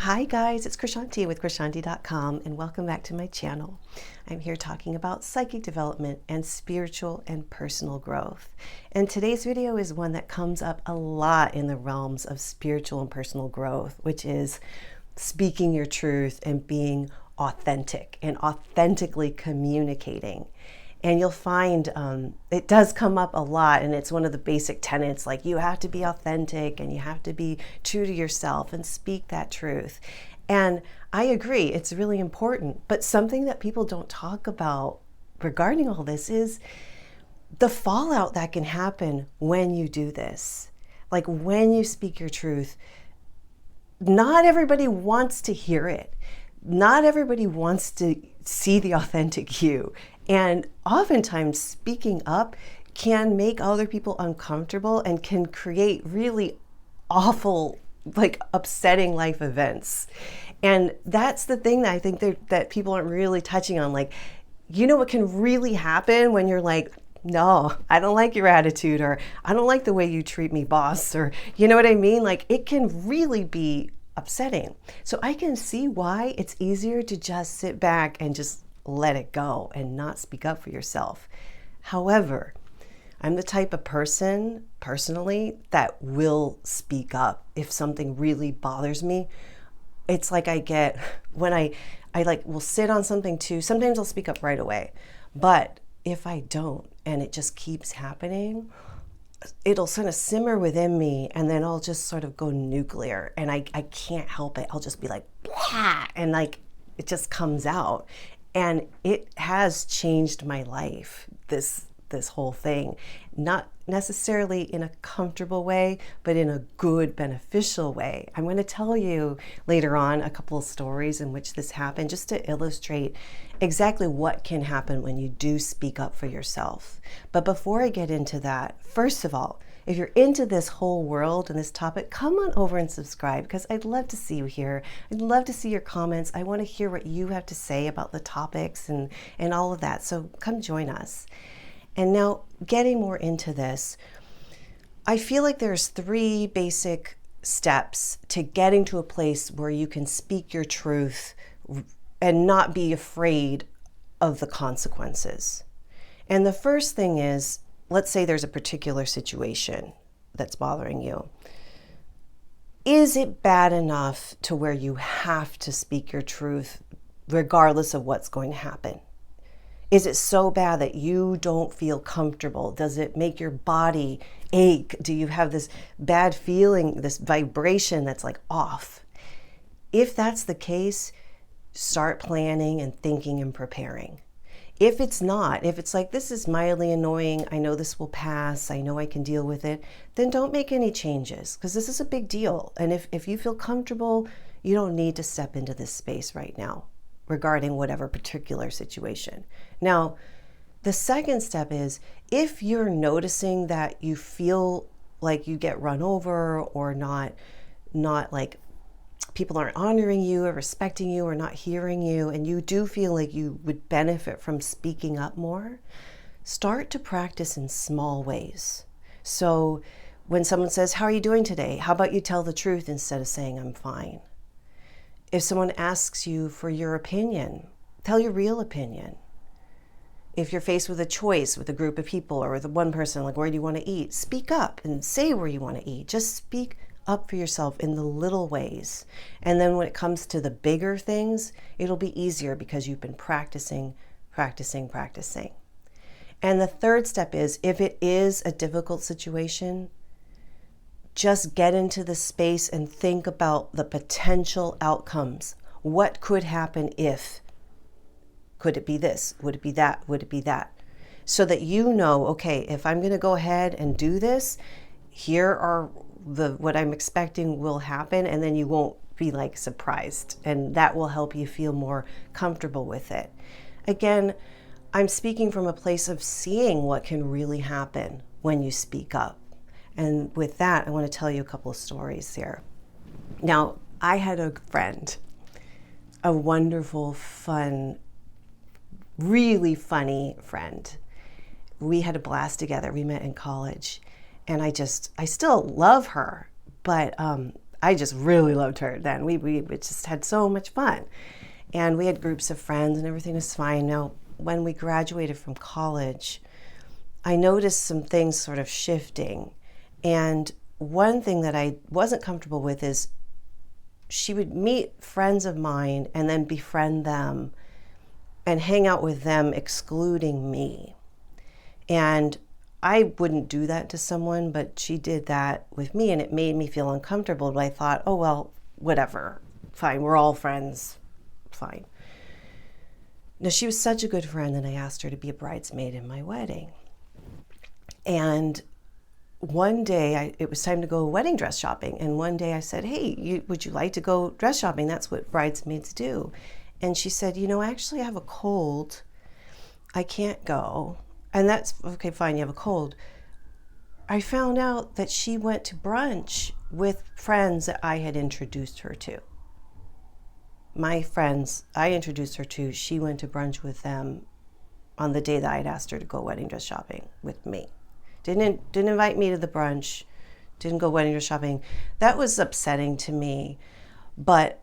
Hi guys, it's Krishanti with Krishanti.com and welcome back to my channel. I'm here talking about psychic development and spiritual and personal growth. And today's video is one that comes up a lot in the realms of spiritual and personal growth, which is speaking your truth and being authentic and authentically communicating. And you'll find it does come up a lot, and it's one of the basic tenets, like you have to be authentic and you have to be true to yourself and speak that truth. And I agree, it's really important. But something that people don't talk about regarding all this is the fallout that can happen when you do this. Like when you speak your truth, not everybody wants to hear it. Not everybody wants to see the authentic you. And oftentimes speaking up can make other people uncomfortable and can create really awful, like upsetting life events. And that's the thing that I think that people aren't really touching on. Like, you know what can really happen when you're like, no, I don't like your attitude, or I don't like the way you treat me, boss, or you know what I mean? Like it can really be upsetting. So I can see why it's easier to just sit back and just let it go and not speak up for yourself. However, I'm the type of person personally that will speak up if something really bothers me. It's like I get when I like will sit on something too. Sometimes I'll speak up right away. But if I don't and it just keeps happening, it'll sort of simmer within me, and then I'll just sort of go nuclear, and I can't help it. I'll just be like, blah, and like it just comes out. And it has changed my life, this whole thing. Not necessarily in a comfortable way, but in a good, beneficial way. I'm going to tell you later on a couple of stories in which this happened, just to illustrate exactly what can happen when you do speak up for yourself. But before I get into that, first of all, if you're into this whole world and this topic, come on over and subscribe, because I'd love to see you here. I'd love to see your comments. I want to hear what you have to say about the topics and all of that. So come join us. And now getting more into this, I feel like there's 3 basic steps to getting to a place where you can speak your truth and not be afraid of the consequences. And the first thing is, let's say there's a particular situation that's bothering you. Is it bad enough to where you have to speak your truth regardless of what's going to happen? Is it so bad that you don't feel comfortable? Does it make your body ache? Do you have this bad feeling, this vibration that's like off? If that's the case, start planning and thinking and preparing. If it's not, if it's like, this is mildly annoying, I know this will pass, I know I can deal with it, then don't make any changes, because this is a big deal. And if you feel comfortable, you don't need to step into this space right now regarding whatever particular situation. Now, the second step is, if you're noticing that you feel like you get run over or not like people aren't honoring you or respecting you or not hearing you, and you do feel like you would benefit from speaking up more, start to practice in small ways. So when someone says, how are you doing today? How about you tell the truth instead of saying, I'm fine? If someone asks you for your opinion, tell your real opinion. If you're faced with a choice with a group of people or with one person, like, where do you want to eat? Speak up and say where you want to eat. Just speak up for yourself in the little ways. And then when it comes to the bigger things, it'll be easier because you've been practicing. And the third step is, if it is a difficult situation, just get into the space and think about the potential outcomes. What could happen if? Could it be this? Would it be that? Would it be that? So that you know, okay, if I'm going to go ahead and do this, here are what I'm expecting will happen, and then you won't be like surprised, and that will help you feel more comfortable with it. Again, I'm speaking from a place of seeing what can really happen when you speak up. And with that, I want to tell you a couple of stories here. Now, I had a friend, a wonderful, fun, really funny friend. We had a blast together. We met in college, and I still love her, but I just really loved her then. We just had so much fun. And we had groups of friends and everything was fine. Now, when we graduated from college, I noticed some things sort of shifting. And one thing that I wasn't comfortable with is she would meet friends of mine and then befriend them and hang out with them, excluding me. And I wouldn't do that to someone, but she did that with me, and it made me feel uncomfortable. But I thought, oh, well, whatever, fine, we're all friends, fine. Now, she was such a good friend, and I asked her to be a bridesmaid in my wedding. And one day, it was time to go wedding dress shopping. And one day I said, hey, would you like to go dress shopping? That's what bridesmaids do. And she said, actually I have a cold. I can't go. And that's, okay, fine, you have a cold. I found out that she went to brunch with friends that I had introduced her to. My friends I introduced her to, she went to brunch with them on the day that I had asked her to go wedding dress shopping with me. Didn't invite me to the brunch, didn't go wedding dress shopping. That was upsetting to me, but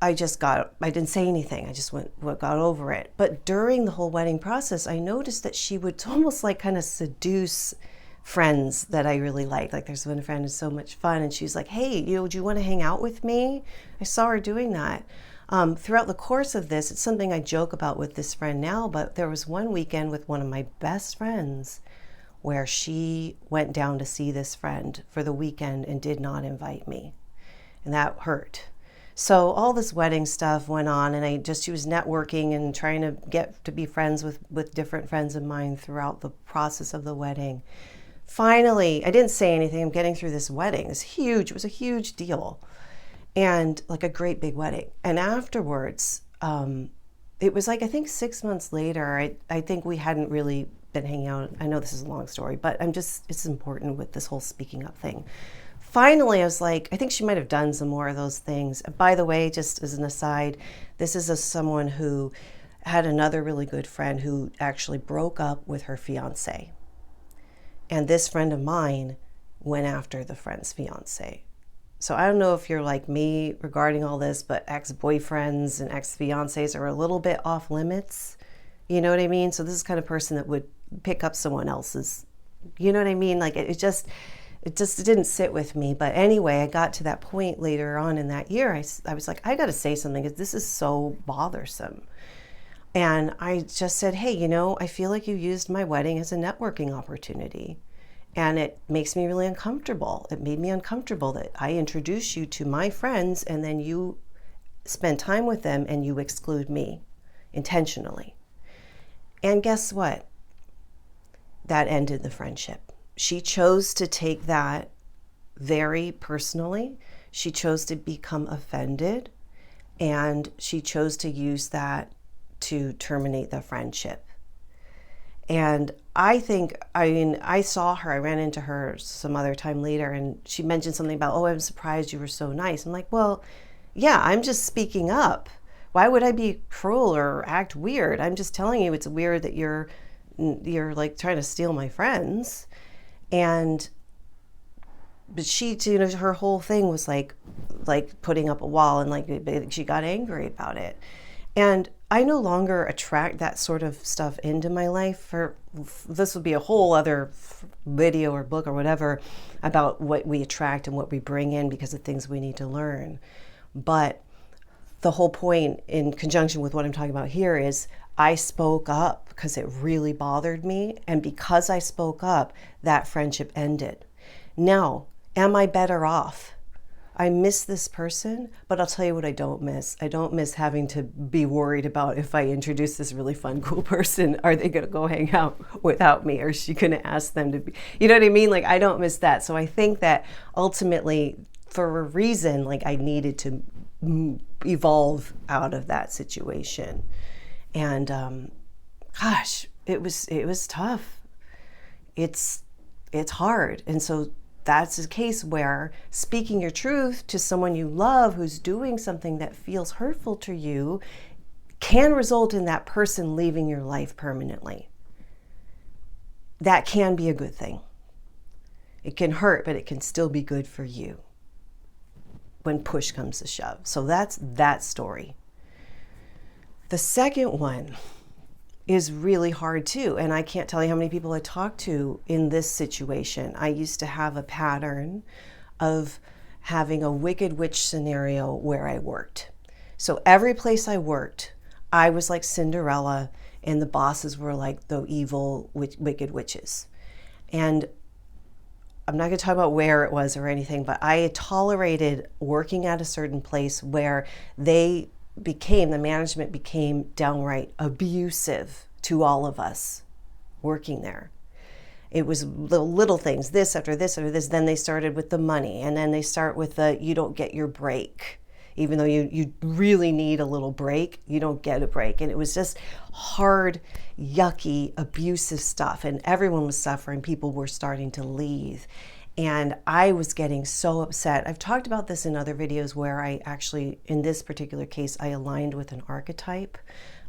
I didn't say anything. I just got over it. But during the whole wedding process, I noticed that she would almost like kind of seduce friends that I really liked. Like there's one friend who's so much fun, and she's like, hey, do you want to hang out with me? I saw her doing that. Throughout the course of this, it's something I joke about with this friend now, but there was one weekend with one of my best friends where she went down to see this friend for the weekend and did not invite me. And that hurt. So all this wedding stuff went on, and she was networking and trying to get to be friends with different friends of mine throughout the process of the wedding. Finally, I didn't say anything. I'm getting through this wedding. It was a huge deal, and like a great big wedding. And afterwards, it was like, I think 6 months later, I think we hadn't really been hanging out. I know this is a long story, but it's important with this whole speaking up thing. Finally, I was like, I think she might have done some more of those things. By the way, just as an aside, this is someone who had another really good friend who actually broke up with her fiance. And this friend of mine went after the friend's fiance. So I don't know if you're like me regarding all this, but ex-boyfriends and ex-fiancés are a little bit off limits. You know what I mean? So this is the kind of person that would pick up someone else's, you know what I mean? Like it just didn't sit with me. But anyway, I got to that point later on in that year. I was like, I got to say something because this is so bothersome. And I just said, hey, I feel like you used my wedding as a networking opportunity. And it makes me really uncomfortable. It made me uncomfortable that I introduce you to my friends and then you spend time with them and you exclude me intentionally. And guess what? That ended the friendship. She chose to take that very personally. She chose to become offended, and she chose to use that to terminate the friendship. And I saw her, I ran into her some other time later, and she mentioned something about, oh, I'm surprised you were so nice. I'm like, well, yeah, I'm just speaking up. Why would I be cruel or act weird? I'm just telling you it's weird that you're like trying to steal my friends. But she, her whole thing was like putting up a wall, and like she got angry about it. And I no longer attract that sort of stuff into my life. This would be a whole other video or book or whatever about what we attract and what we bring in because of things we need to learn. But the whole point, in conjunction with what I'm talking about here, is I spoke up because it really bothered me. And because I spoke up, that friendship ended. Now, am I better off? I miss this person, but I'll tell you what I don't miss. I don't miss having to be worried about, if I introduce this really fun, cool person, are they going to go hang out without me? Or is she going to ask them to be, you know what I mean? Like, I don't miss that. So I think that ultimately, for a reason, like I needed to evolve out of that situation. And gosh, it was tough. It's hard. And so that's a case where speaking your truth to someone you love who's doing something that feels hurtful to you can result in that person leaving your life permanently. That can be a good thing. It can hurt, but it can still be good for you. when push comes to shove. So that's that story. The second one is really hard too. And I can't tell you how many people I talked to in this situation. I used to have a pattern of having a wicked witch scenario where I worked. So every place I worked, I was like Cinderella and the bosses were like the evil wicked witches. And I'm not going to talk about where it was or anything, but I tolerated working at a certain place where the management became downright abusive to all of us working there. It was little things, this after this after this. Then they started with the money, and then they start with the you don't get your break. Even though you really need a little break, you don't get a break. And it was just hard, yucky, abusive stuff. And everyone was suffering. People were starting to leave. And I was getting so upset. I've talked about this in other videos where I actually, in this particular case, I aligned with an archetype,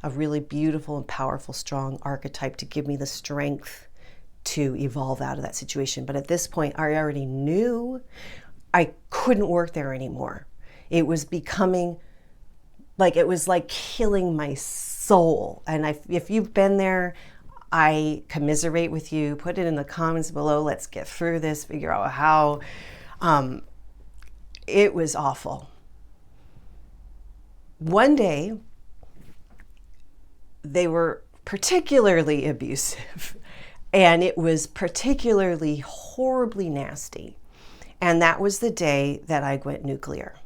a really beautiful and powerful, strong archetype to give me the strength to evolve out of that situation. But at this point, I already knew I couldn't work there anymore. It was becoming like, it was like killing my soul. And if you've been there, I commiserate with you. Put it in the comments below. Let's get through this, figure out how. It was awful. One day, they were particularly abusive, and it was particularly horribly nasty. And that was the day that I went nuclear.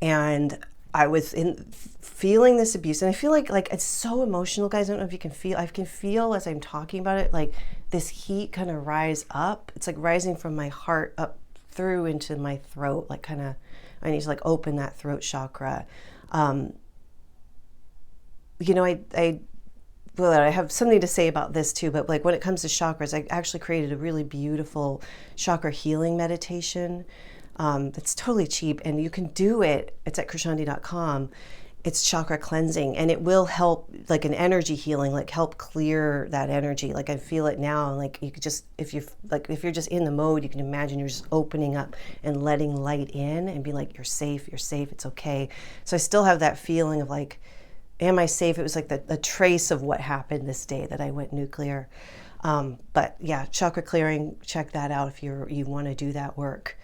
And I was feeling this abuse, and I feel like it's so emotional, guys. I don't know if you can feel. I can feel as I'm talking about it, like this heat kind of rise up. It's like rising from my heart up through into my throat, like kind of. I need to like open that throat chakra. You know, I have something to say about this too, but like when it comes to chakras, I actually created a really beautiful chakra healing meditation. That's totally cheap, and you can do it. It's at krishandi.com. It's chakra cleansing, and it will help, like an energy healing, like help clear that energy. Like I feel it now. Like you could just, if you're just in the mode, you can imagine you're just opening up and letting light in and be like, you're safe, it's okay. So I still have that feeling of like, am I safe? It was like a trace of what happened this day that I went nuclear. But yeah, chakra clearing, check that out if you want to do that work.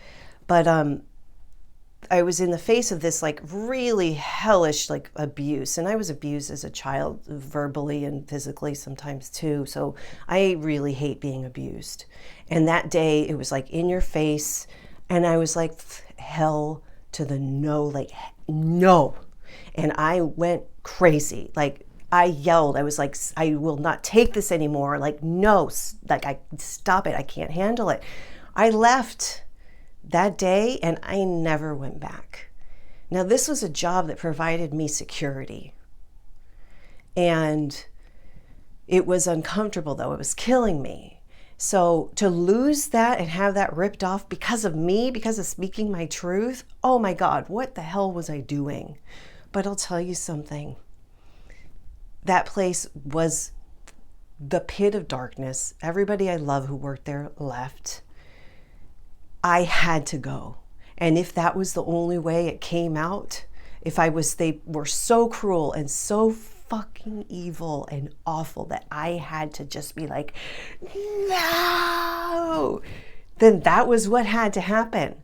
But I was in the face of this like really hellish like abuse, and I was abused as a child, verbally and physically sometimes too. So I really hate being abused. And that day it was like in your face, and I was like, hell to the no, like no. And I went crazy. Like I yelled. I was like, I will not take this anymore. Like no, like stop it. I can't handle it. I left that day, and I never went back. Now, this was a job that provided me security. And it was uncomfortable, though. It was killing me. So to lose that and have that ripped off because of me, because of speaking my truth, oh my God, what the hell was I doing? But I'll tell you something. That place was the pit of darkness. Everybody I love who worked there left. I had to go. And if that was the only way it came out, they were so cruel and so fucking evil and awful that I had to just be like, no, then that was what had to happen.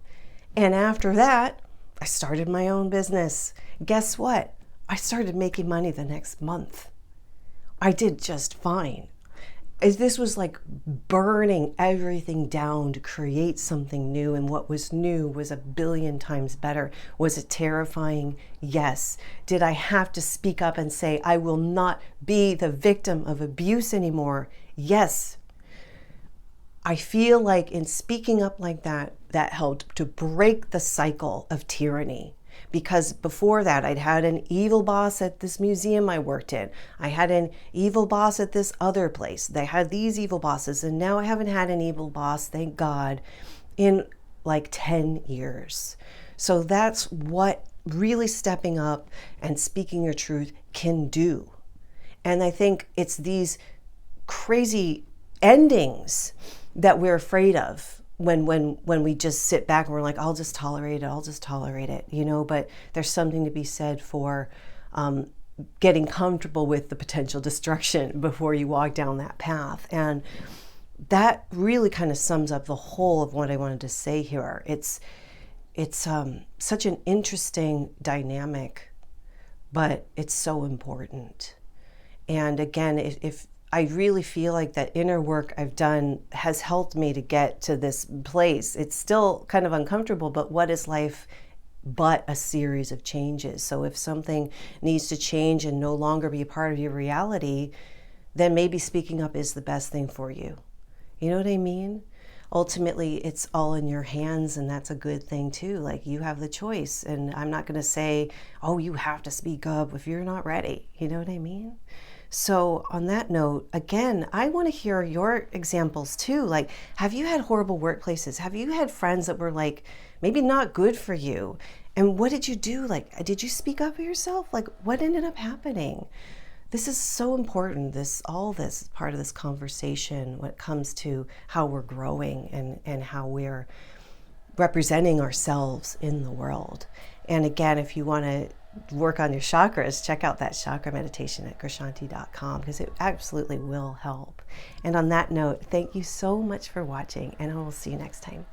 And after that, I started my own business. Guess what? I started making money the next month. I did just fine. This was like burning everything down to create something new, and what was new was 1,000,000,000 times better. Was it terrifying? Yes. Did I have to speak up and say, I will not be the victim of abuse anymore? Yes. I feel like in speaking up like that, that helped to break the cycle of tyranny. Because before that, I'd had an evil boss at this museum I worked in. I had an evil boss at this other place. They had these evil bosses, and now I haven't had an evil boss, thank God, in like 10 years. So that's what really stepping up and speaking your truth can do. And I think it's these crazy endings that we're afraid of. when we just sit back and we're like, I'll just tolerate it, you know. But there's something to be said for getting comfortable with the potential destruction before you walk down that path. And that really kind of sums up the whole of what I wanted to say here. It's such an interesting dynamic, but it's so important. And again, if I really feel like that inner work I've done has helped me to get to this place. It's still kind of uncomfortable, but what is life but a series of changes? So if something needs to change and no longer be a part of your reality, then maybe speaking up is the best thing for you. You know what I mean? Ultimately, it's all in your hands, and that's a good thing too. Like, you have the choice, and I'm not going to say, oh, you have to speak up if you're not ready. You know what I mean? So on that note, again, I want to hear your examples too. Like, have you had horrible workplaces? Have you had friends that were like, maybe not good for you? And what did you do? Like, did you speak up for yourself? Like, what ended up happening? This is so important, all this part of this conversation when it comes to how we're growing and how we're representing ourselves in the world. And again, if you want to work on your chakras, check out that chakra meditation at krishanti.com, because it absolutely will help. And on that note, thank you so much for watching, and I will see you next time.